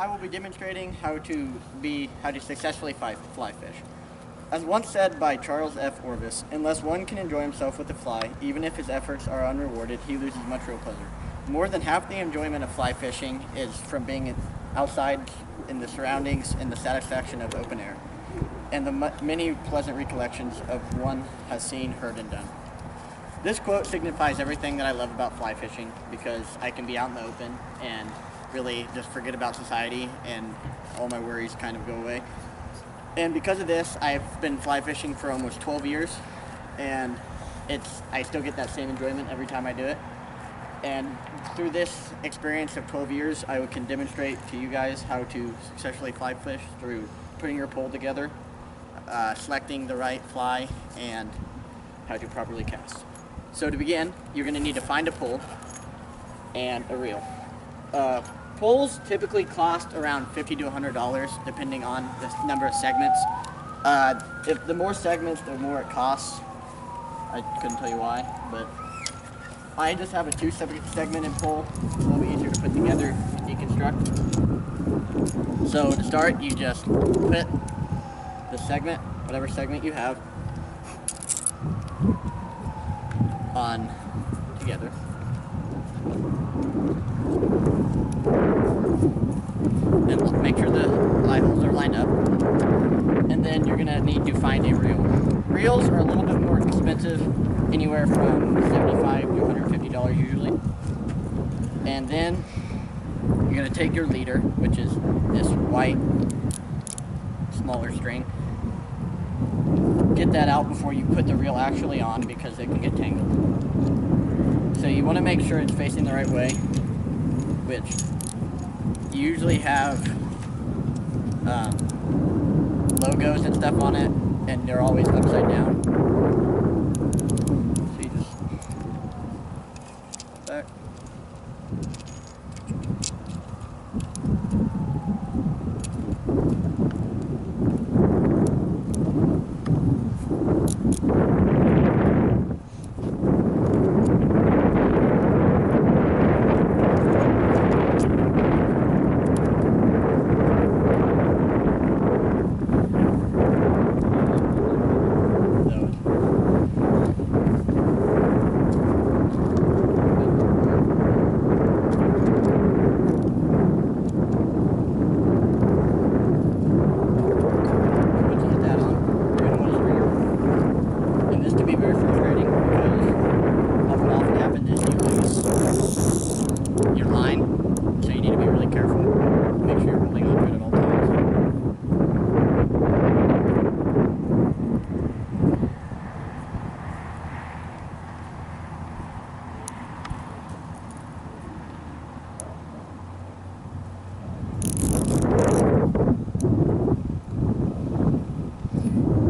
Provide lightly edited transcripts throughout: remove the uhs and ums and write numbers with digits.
I will be demonstrating how to successfully fly fish. As once said by Charles F. Orvis, unless one can enjoy himself with a fly, even if his efforts are unrewarded, he loses much real pleasure. More than half the enjoyment of fly fishing is from being outside in the surroundings and the satisfaction of open air, and the many pleasant recollections of one has seen, heard, and done. This quote signifies everything that I love about fly fishing, because I can be out in the open and really just forget about society and all my worries kind of go away. And because of this, I've been fly fishing for almost 12 years, and I still get that same enjoyment every time I do it. And through this experience of 12 years, I can demonstrate to you guys how to successfully fly fish through putting your pole together, selecting the right fly, and how to properly cast. So to begin, you're going to need to find a pole and a reel. Poles typically cost around $50 to $100 depending on the number of segments. If the more segments, the more it costs. I couldn't tell you why, but I just have a 2-segmented pole. It's a little bit easier to put together and deconstruct. So to start, you just put the segment, whatever segment you have, on together. And make sure the eye holes are lined up. And then you're gonna need to find a reel. Reels are a little bit more expensive, anywhere from $75 to $150 usually. And then you're gonna take your leader, which is this white, smaller string. Get that out before you put the reel actually on, because it can get tangled. So you want to make sure it's facing the right way, which you usually have logos and stuff on it, and they're always upside down. So you just back.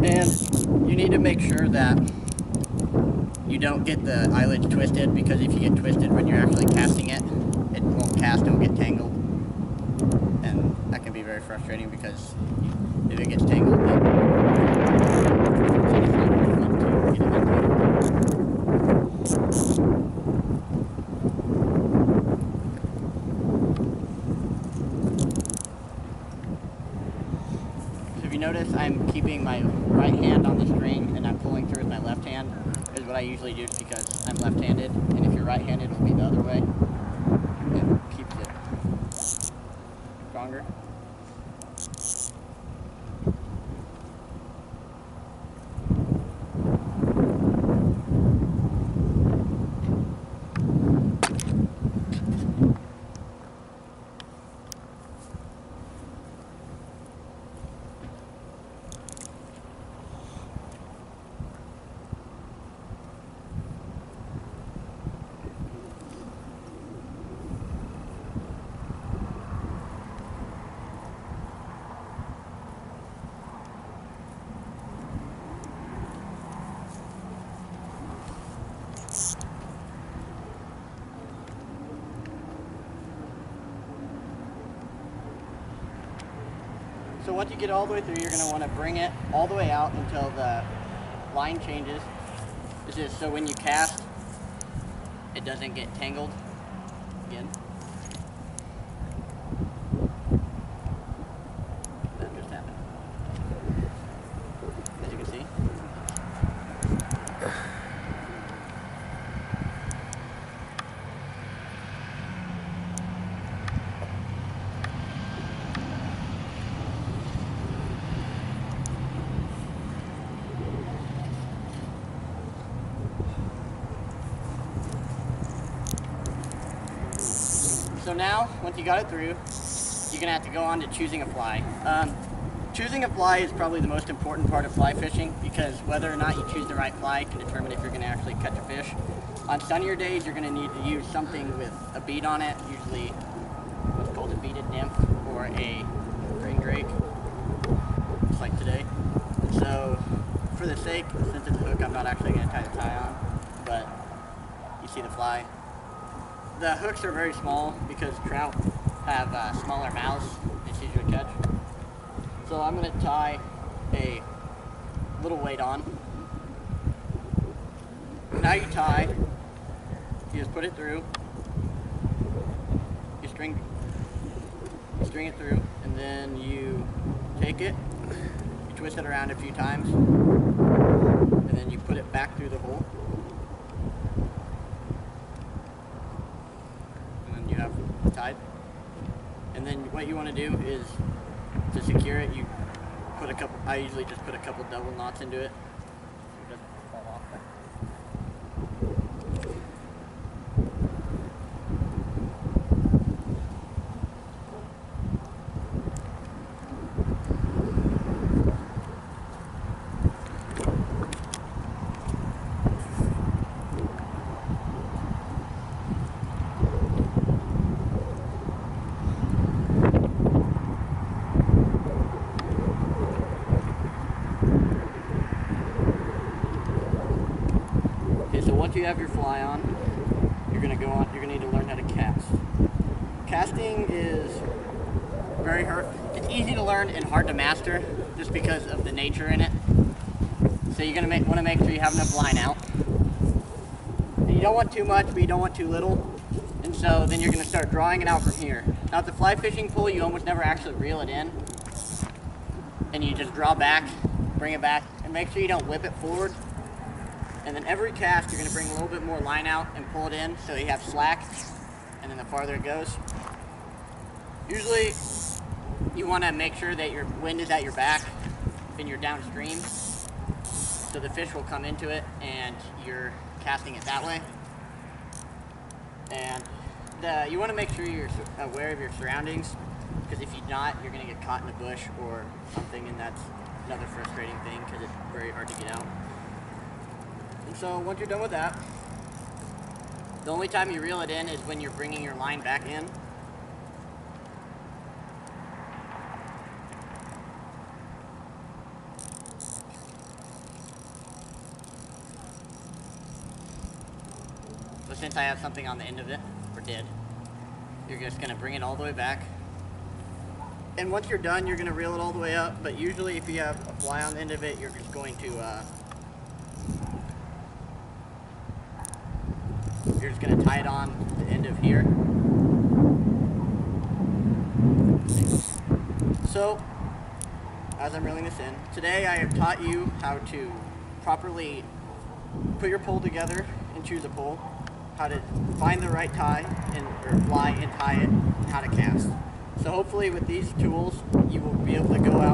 And you need to make sure that you don't get the eyelets twisted, because if you get twisted when you're actually casting it, it won't cast, it'll get tangled. And that can be very frustrating, because if it gets tangled, then it's not very fun to get it untangled. If you notice, I'm keeping my right hand on the string and I'm pulling through with my left hand, is what I usually do, because I'm left-handed, and if you're right-handed, it'll be the other way. It keeps it stronger. So once you get all the way through, you're going to want to bring it all the way out until the line changes. This is so when you cast, it doesn't get tangled again. So now, once you got it through, you're gonna have to go on to choosing a fly. Choosing a fly is probably the most important part of fly fishing, because whether or not you choose the right fly can determine if you're gonna actually catch a fish. On sunnier days, you're gonna need to use something with a bead on it, usually what's called a beaded nymph or a green drake, just like today. And so, for the sake, since it's a hook, I'm not actually gonna tie the tie on, but you see the fly. The hooks are very small because trout have smaller mouths. It's easier to catch. So I'm going to tie a little weight on. Now you tie, you just put it through, you string it through, and then you take it, you twist it around a few times, and then you put it back through the hole. You have tied, and then what you want to do is to secure it, you put a couple, I usually just put a couple double knots into it so it doesn't fall off. So once you have your fly on, you're gonna need to learn how to cast. Casting is very hard. It's easy to learn and hard to master just because of the nature in it. So you're gonna want to make sure you have enough line out. And you don't want too much, but you don't want too little. And so then you're gonna start drawing it out from here. Now at the fly fishing pool, you almost never actually reel it in. And you just draw back, bring it back, and make sure you don't whip it forward. And then every cast, you're going to bring a little bit more line out and pull it in so you have slack, and then the farther it goes. Usually, you want to make sure that your wind is at your back and you're downstream, so the fish will come into it and you're casting it that way. And you want to make sure you're aware of your surroundings, because if you're not, you're going to get caught in a bush or something, and that's another frustrating thing because it's very hard to get out. And so once you're done with that, the only time you reel it in is when you're bringing your line back in. So since I have something on the end of it, or did, you're just going to bring it all the way back. And once you're done, you're going to reel it all the way up, but usually if you have a fly on the end of it, you're just going to you're just going to tie it on the end of here. So, as I'm reeling this in, today I have taught you how to properly put your pole together and choose a pole, how to find the right tie or fly and tie it, and how to cast. So hopefully with these tools, you will be able to go out